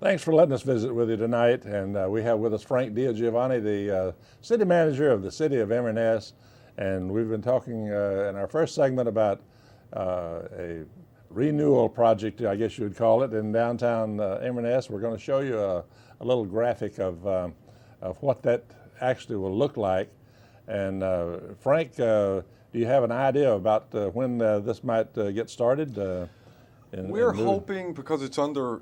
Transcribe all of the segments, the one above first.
Thanks for letting us visit with you tonight. And we have with us Frank DiGiovanni, the city manager of the city of Inverness. And we've been talking in our first segment about a renewal project, I guess you would call it, in downtown Inverness. We're going to show you a little graphic of what that actually will look like. And Frank, do you have an idea about when this might get started? We're hoping, because it's under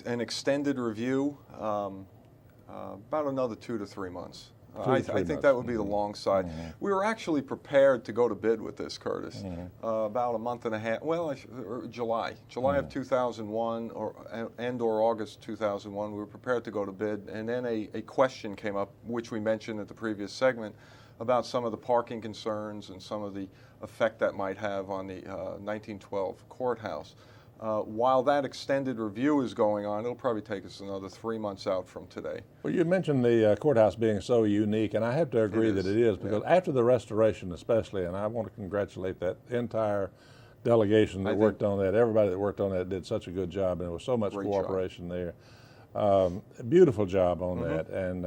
an extended review, about another 2 to 3 months. I think that would be the long side. Mm-hmm. We were actually prepared to go to bid with this, Curtis, Mm-hmm. about a month and a half, well, July Mm-hmm. of 2001 or August 2001, we were prepared to go to bid, and then a question came up, which we mentioned at the previous segment, about some of the parking concerns and some of the effect that might have on the 1912 courthouse. While that extended review is going on, it'll probably take us another 3 months out from today. Well, you mentioned the courthouse being so unique, and I have to agree that it is, because after the restoration especially, and I want to congratulate that entire delegation that worked on that. Everybody that worked on that did such a good job, and there was so much cooperation there. Beautiful job on that, and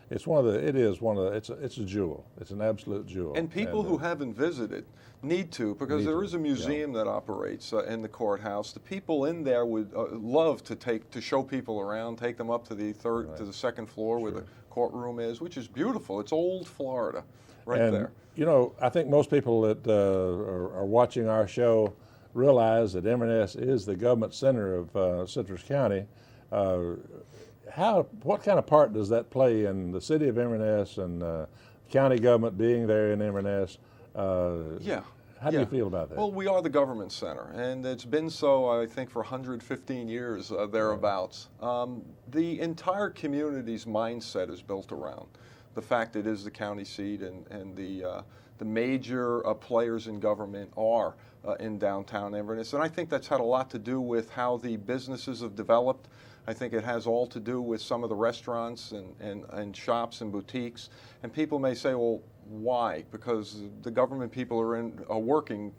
it's it's a jewel. It's an absolute jewel. And people who haven't visited need to, because there is a museum that operates in the courthouse. The people in there would love to show people around, take them up to the second floor where the courtroom is, which is beautiful. It's old Florida, right there. You know, I think most people that are watching our show realize that Inverness is the government center of Citrus County. What kind of part does that play in the city of Inverness and county government being there in Inverness? How do you feel about that? Well, we are the government center, and it's been so, I think, for 115 years, thereabouts. The entire community's mindset is built around the fact it is the county seat, and the major players in government are in downtown Inverness. And I think that's had a lot to do with how the businesses have developed. I think it has all to do with some of the restaurants and shops and boutiques. And people may say, well, why? Because the government people are working,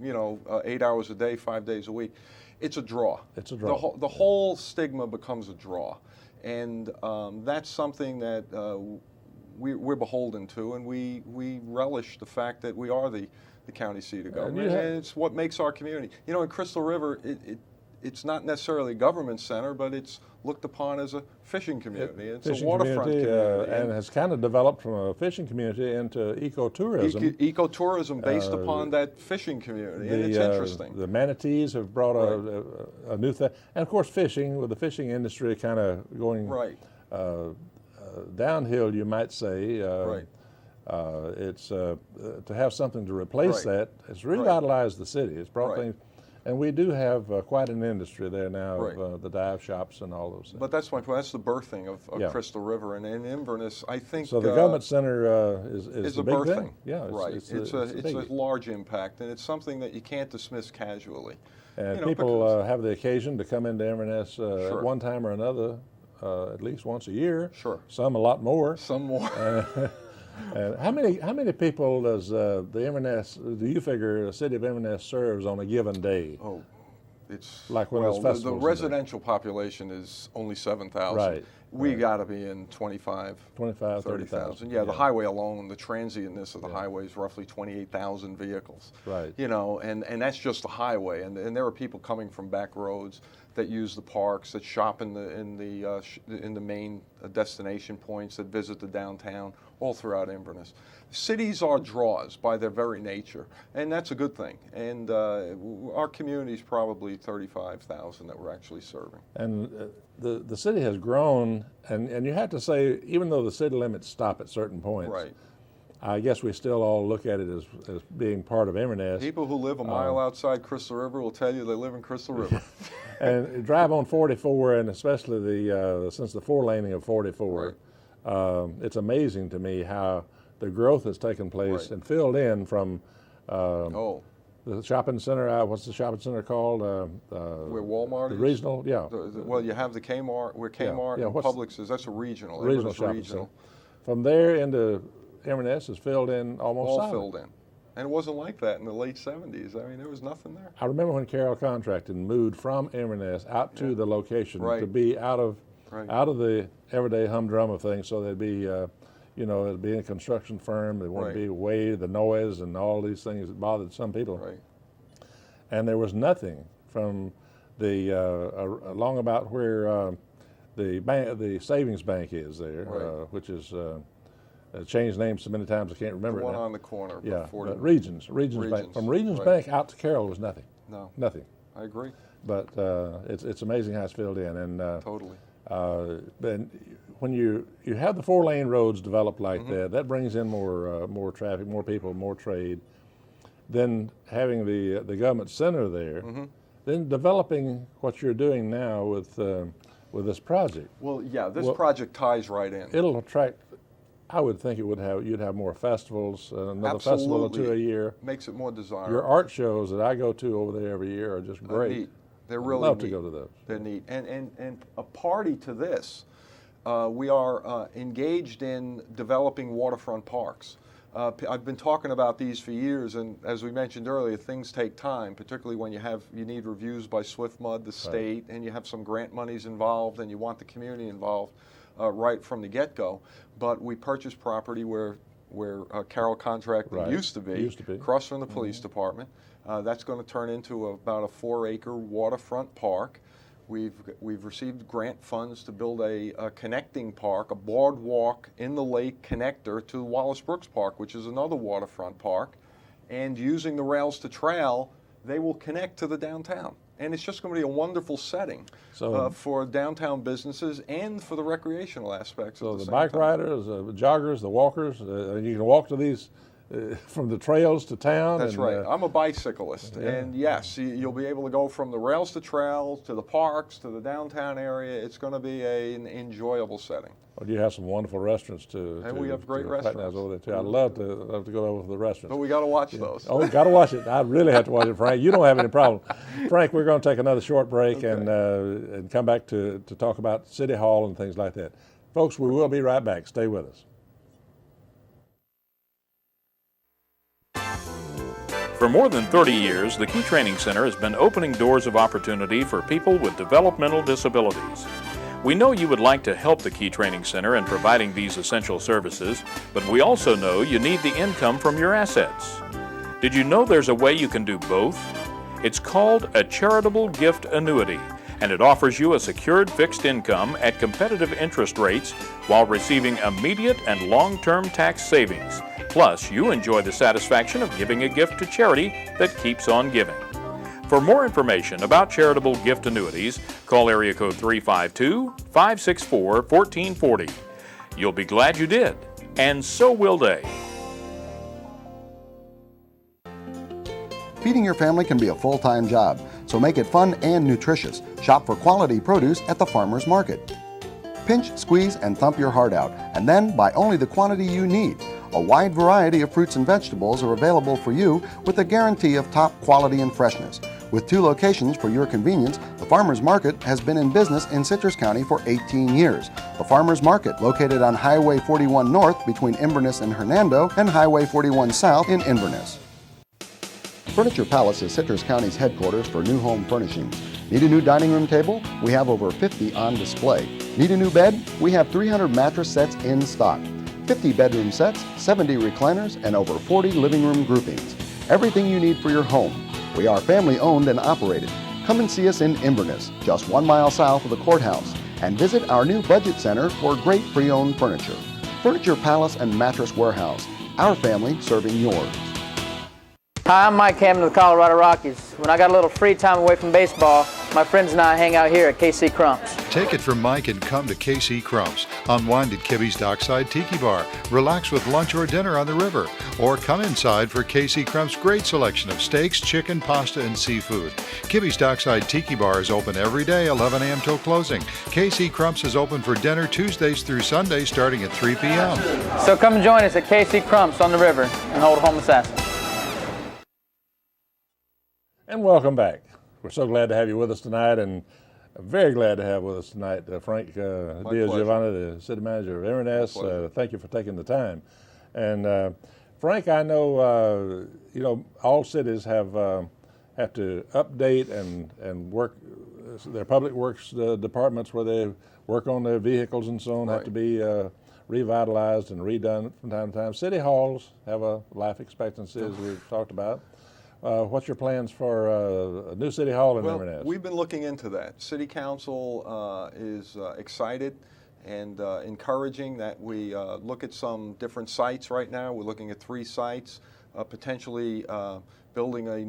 8 hours a day, 5 days a week. It's a draw. It's a draw. The whole stigma becomes a draw. And that's something that we're beholden to, and we relish the fact that we are the county seat of government. And it's what makes our community. In Crystal River, it's not necessarily a government center, but it's looked upon as a fishing community. It's a waterfront community. And has kind of developed from a fishing community into ecotourism. Ecotourism based upon that fishing community, and it's interesting. The manatees have brought a new thing. And of course fishing, with the fishing industry kind of going downhill, you might say. It's to have something to replace that. It's revitalized the city. It's brought things. And we do have quite an industry there now of the dive shops and all those things. But that's my point. That's the birthing of Crystal River, and in Inverness, I think. So the government center is a big birthing. Thing. Yeah, it's a large impact, and it's something that you can't dismiss casually. And people have the occasion to come into Inverness at one time or another, at least once a year. Sure. Some a lot more. Some more. How many people does the Inverness, do you figure the city of Inverness serves on a given day? Oh, it's like when those festivals. The residential population is only 7,000. Right. We got to be in 30,000. 30,000. Yeah, the highway alone, the transientness of the highway is roughly 28,000 vehicles. Right. And that's just the highway, and there are people coming from back roads that use the parks, that shop in the main destination points, that visit the downtown, all throughout Inverness. Cities are draws by their very nature, and that's a good thing. And our community is probably 35,000 that we're actually serving. And the city has grown, and you have to say, even though the city limits stop at certain points, I guess we still all look at it as being part of Inverness. People who live a mile outside Crystal River will tell you they live in Crystal River. And drive on 44, and especially since the four-laning of 44, it's amazing to me how the growth has taken place and filled in from the shopping center. What's the shopping center called? Where Walmart the is? Regional, well, you have the Kmart, where Kmart and Publix is. That's a regional. Regional shopping center. From there into Inverness is filled in almost all solid. Filled in. And it wasn't like that in the late 70s. I mean, there was nothing there. I remember when Carroll Contracting moved from Inverness out to the location to be out of Right. out of the everyday humdrum of things. So they'd be, it'd be in a construction firm. They wouldn't Right. be away, the noise and all these things that bothered some people. Right. And there was nothing from the along about where the savings bank is there, Right. which is changed names so many times I can't remember The it one now. on the corner. Yeah, before but the- Regions Bank. Regions, From Regions right. Bank out to Carroll was nothing, No, nothing. I agree. But it's amazing how it's filled in. And Totally. then when you have the 4-lane roads developed like Mm-hmm. that brings in more traffic, more people, more trade. Then having the government center there, Mm-hmm. then developing what you're doing now with this project, Well, yeah, this Well, project ties right in. it'll attract. I would think you'd have more festivals, another festival or two a Absolutely. year. Makes it more desirable. Your art shows that I go to over there every year are just They're great. neat. They're I'd really love neat. to go to those. They're neat. And a party to this, we are engaged in developing waterfront parks. I've been talking about these for years, and as we mentioned earlier, things take time, particularly when you need reviews by SwiftMud, the state, and you have some grant monies involved, and you want the community involved right from the get-go. But we purchased property where Carroll Contracting Right. used to be, across from the police department. That's going to turn into about a 4-acre waterfront park. We've received grant funds to build a connecting park, a boardwalk in the lake connector to Wallace Brooks Park, which is another waterfront park. And using the rails to trail, they will connect to the downtown. And it's just going to be a wonderful setting for downtown businesses and for the recreational aspects. So at the same bike time. riders, the joggers, the walkers, you can walk to these from the trails to town. That's and, right. I'm a bicyclist, yeah. and yes, you'll be able to go from the rails to trails to the parks to the downtown area. It's going to be an enjoyable setting. Well, you have some wonderful restaurants too. And we have great restaurants over there too. I'd love to go over to the restaurants. But we got to watch those. Oh, got to watch it. I really have to watch it, Frank. You don't have any problem. Frank, we're going to take another short break and come back to talk about City Hall and things like that. Folks, we will be right back. Stay with us. For more than 30 years, the Key Training Center has been opening doors of opportunity for people with developmental disabilities. We know you would like to help the Key Training Center in providing these essential services, but we also know you need the income from your assets. Did you know there's a way you can do both? It's called a charitable gift annuity, and it offers you a secured fixed income at competitive interest rates while receiving immediate and long-term tax savings. Plus, you enjoy the satisfaction of giving a gift to charity that keeps on giving. For more information about charitable gift annuities, call area code 352-564-1440. You'll be glad you did, and so will they. Feeding your family can be a full-time job, so make it fun and nutritious. Shop for quality produce at the farmer's market. Pinch, squeeze, and thump your heart out, and then buy only the quantity you need. A wide variety of fruits and vegetables are available for you with a guarantee of top quality and freshness. With 2 locations for your convenience, the Farmers Market has been in business in Citrus County for 18 years. The Farmers Market, located on Highway 41 North between Inverness and Hernando, and Highway 41 South in Inverness. Furniture Palace is Citrus County's headquarters for new home furnishings. Need a new dining room table? We have over 50 on display. Need a new bed? We have 300 mattress sets in stock. 50 bedroom sets, 70 recliners, and over 40 living room groupings. Everything you need for your home. We are family owned and operated. Come and see us in Inverness, just 1 mile south of the courthouse, and visit our new budget center for great pre-owned furniture. Furniture Palace and Mattress Warehouse, our family serving yours. Hi, I'm Mike Hammond of the Colorado Rockies. When I got a little free time away from baseball, my friends and I hang out here at KC Crump's. Take it from Mike and come to KC Crump's. Unwind at Kibby's Dockside Tiki Bar. Relax with lunch or dinner on the river. Or come inside for KC Crump's great selection of steaks, chicken, pasta, and seafood. Kibby's Dockside Tiki Bar is open every day, 11 a.m. till closing. KC Crump's is open for dinner Tuesdays through Sundays starting at 3 p.m. So come and join us at KC Crump's on the river and hold home assassin. And welcome back. We're so glad to have you with us tonight, and very glad to have with us tonight Frank DiGiovanni, the city manager of Inverness. Thank you for taking the time. And Frank, I know all cities have to update and work their public works departments where they work on their vehicles and so on have Right. to be revitalized and redone from time to time. City halls have a life expectancy, as we've talked about. What's your plans for a new city hall in Inverness? Well, we've been looking into that. City Council is excited and encouraging that we look at some different sites right now. We're looking at 3 sites, potentially building a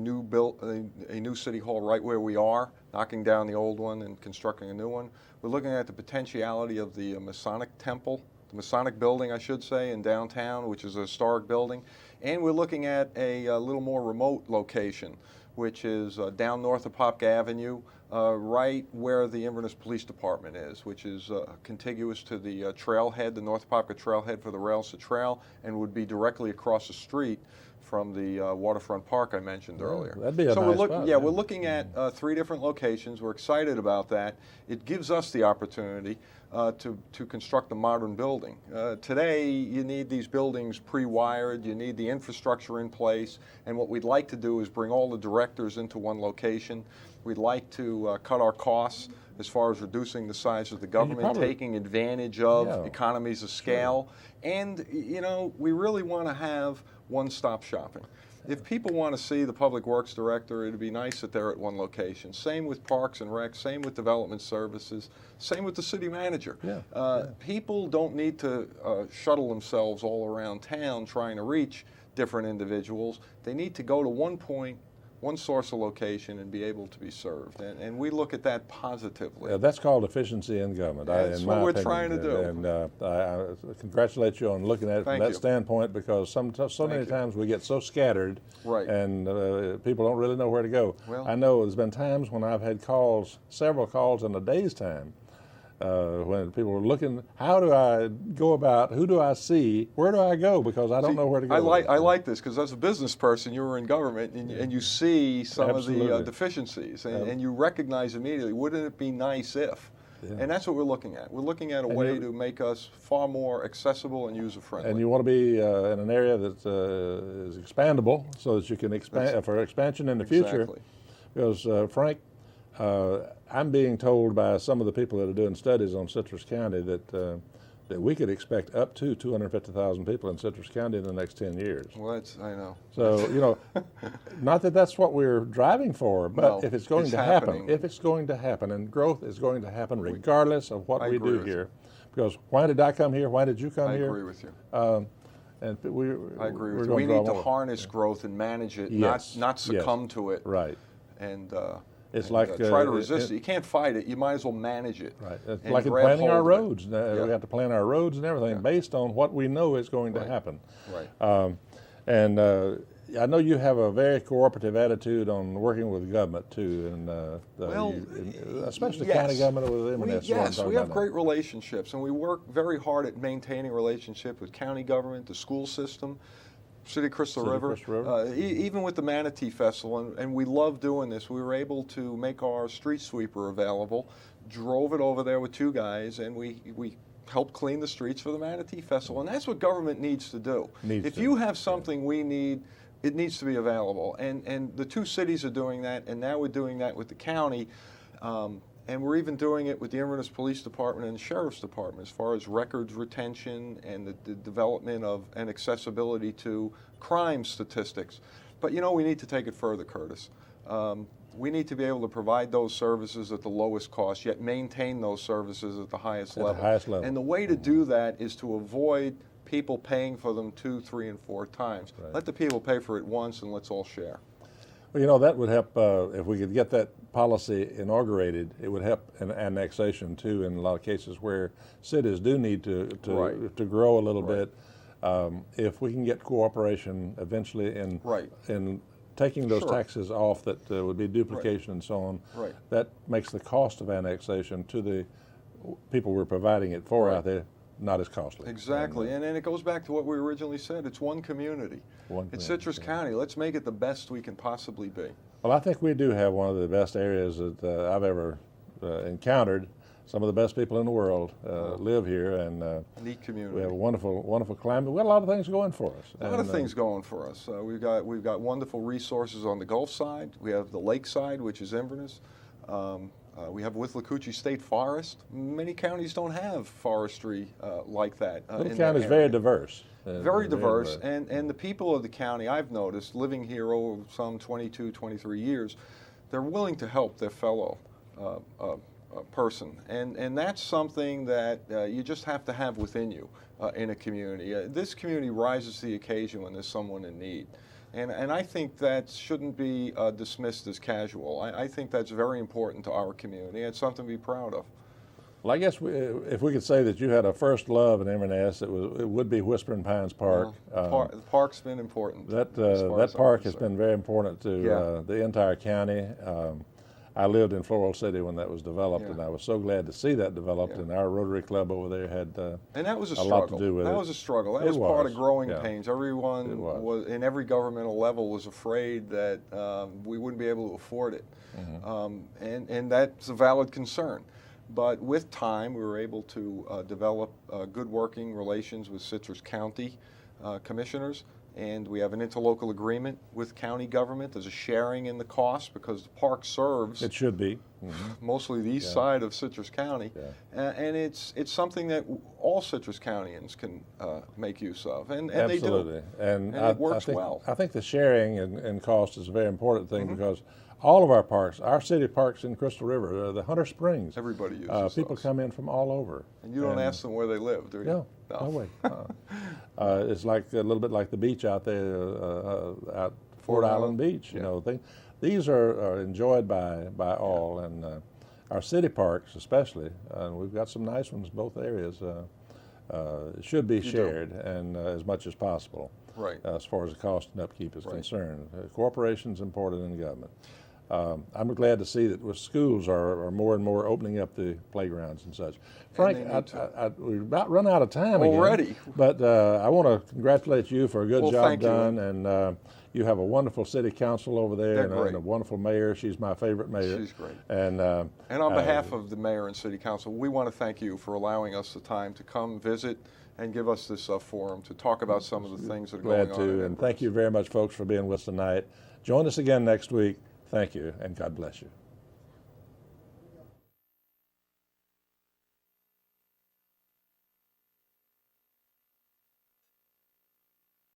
new city hall right where we are, knocking down the old one and constructing a new one. We're looking at the potentiality of the Masonic Temple, the Masonic building, I should say, in downtown, which is a historic building. And we're looking at a little more remote location, which is down north of Popka Avenue, right where the Inverness Police Department is, which is contiguous to the trailhead, the North Popka trailhead for the Railsa Trail, and would be directly across the street from the waterfront park I mentioned earlier. That'd be a so nice we're spot, yeah, yeah. we're looking at 3 different locations. We're excited about that. It gives us the opportunity to construct a modern building. Today, you need these buildings pre-wired, you need the infrastructure in place, and what we'd like to do is bring all the directors into one location. We'd like to cut our costs as far as reducing the size of the government, probably- taking advantage of Yeah. economies of scale, and you know, we really want to have one-stop shopping. If people want to see the Public Works Director, it'd be nice that they're at one location. Same with Parks and Rec, same with Development Services, same with the City Manager. Yeah. People don't need to shuttle themselves all around town trying to reach different individuals. They need to go to one point, one source of location, and be able to be served. And we look at that positively. That's called efficiency in government. That's in what my we're opinion. trying to do. And I congratulate you on looking at it from Thank that you. standpoint, because so many you. times we get so scattered, Right. and people don't really know where to go. Well- I know there's been times when I've had calls, several calls in a day's time, when people were looking, how do I go about, who do I see, where do I go, because I don't know where to go. I like this because as a business person, you were in government and you see some of the Absolutely. deficiencies and you recognize immediately, wouldn't it be nice if? Yeah. And that's what we're looking at. We're looking at a And way you- to make us far more accessible and user-friendly. And you want to be in an area that is expandable, so that you can expand for expansion in the future. Exactly. Because Frank, I'm being told by some of the people that are doing studies on Citrus County that we could expect up to 250,000 people in Citrus County in the next 10 years. Well, I know. So, you know, not that that's what we're driving for, but No, if it's going it's to happening. happen, if it's going to happen, and growth is going to happen regardless of what I we agree do with here. Because why did I come here? Why did you come I here? agree with you. And we, I agree we're with you. gonna We draw need to more. harness growth and manage it, Yes, not yes. succumb to it. Right. And It's and, like, try to it- resist it. You can't fight it. You might as well manage it. Right. It's and like in grab planning our hold of it. roads. Yeah. We have to plan our roads and everything based on what we know is going to Right. happen. Right. And I know you have a very cooperative attitude on working with government too, and Well, especially yes. county government with Inverness. is what I'm Yes, talking we have about. great relationships, and we work very hard at maintaining relationships with county government, the school system, City of Crystal City of River, Crystal River. Even with the Manatee Festival, and we love doing this. We were able to make our street sweeper available, drove it over there with 2 guys, and we helped clean the streets for the Manatee Festival, and that's what government needs to do. Needs If to, you have something we need, it needs to be available, and the 2 cities are doing that, and now we're doing that with the county. And we're even doing it with the Inverness Police Department and the Sheriff's Department as far as records retention and the development of and accessibility to crime statistics. But you know, we need to take it further, Curtis. We need to be able to provide those services at the lowest cost, yet maintain those services at the highest At the level. highest level. And the way to do that is to avoid people paying for them 2, 3, and 4 times. Right. Let the people pay for it once, and let's all share. Well, you know, that would help if we could get that policy inaugurated. It would help in annexation too, in a lot of cases where cities do need to Right. to grow a little Right. bit. If we can get cooperation eventually in Right. in taking those Sure. taxes off that would be duplication and so on, Right. that makes the cost of annexation to the people we're providing it for Right. out there not as costly. Exactly, And, and it goes back to what we originally said. It's one community. One It's community, Citrus County. Let's make it the best we can possibly be. well, I think we do have one of the best areas that I've ever encountered. Some of the best people in the world live here, and Neat community. we have a wonderful, wonderful climate. We got a lot of things going for us. A lot of things going for us. We've got wonderful resources on the Gulf side. We have the lake side, which is Inverness. We have Withlacoochee State Forest. Many counties don't have forestry like that. Little in county is that very area. diverse. Very diverse, and the people of the county, I've noticed, living here over some 22, 23 years, they're willing to help their fellow person, and that's something that you just have to have within you in a community. This community rises to the occasion when there's someone in need. And I think that shouldn't be dismissed as casual. I think that's very important to our community. It's something to be proud of. Well, I guess if we could say that you had a first love in Inverness, it would be Whispering Pines Park. The park's been important. That as park I'm has concerned. been very important to Yeah. the entire county. I lived in Floral City when that was developed, Yeah. and I was so glad to see that developed. Yeah. And our Rotary Club over there had And that was a lot struggle. to do with that it. was a struggle. That It was part was, of growing yeah. pains. Everyone It was. was in every governmental level was afraid that we wouldn't be able to afford it, and that's a valid concern. But with time, we were able to develop good working relations with Citrus County commissioners, and we have an interlocal agreement with county government. There's a sharing in the cost because the park serves It should be. mostly the east side of Citrus County, Yeah. and it's something that all Citrus Countyans can make use of, and Absolutely. they do. And it works think, well. I think the sharing and cost is a very important thing because all of our parks, our city parks in Crystal River, the Hunter Springs, Everybody uses people those. come in from all over. And you don't ask them where they live, do you? No, no way. It's like a little bit like the beach out there at Fort Island Beach. You know, these are enjoyed by all, and our city parks especially. We've got some nice ones both areas. Should be shared and as much as possible. Right. As far as the cost and upkeep is Right. concerned, cooperation's important in government. I'm glad to see that with schools are more and more opening up the playgrounds and such. Frank, they need to. we've about run out of time Already. again, but I want to congratulate you for a good Well, job thank you. done, and you have a wonderful city council over there They're and great. a wonderful mayor. She's my favorite mayor. She's great. And And on behalf of the mayor and city council, we want to thank you for allowing us the time to come visit and give us this forum to talk about some of the things that are glad going on. in to, and thank you very much, folks, for being with us tonight. Join us again next week. Thank you, and God bless you.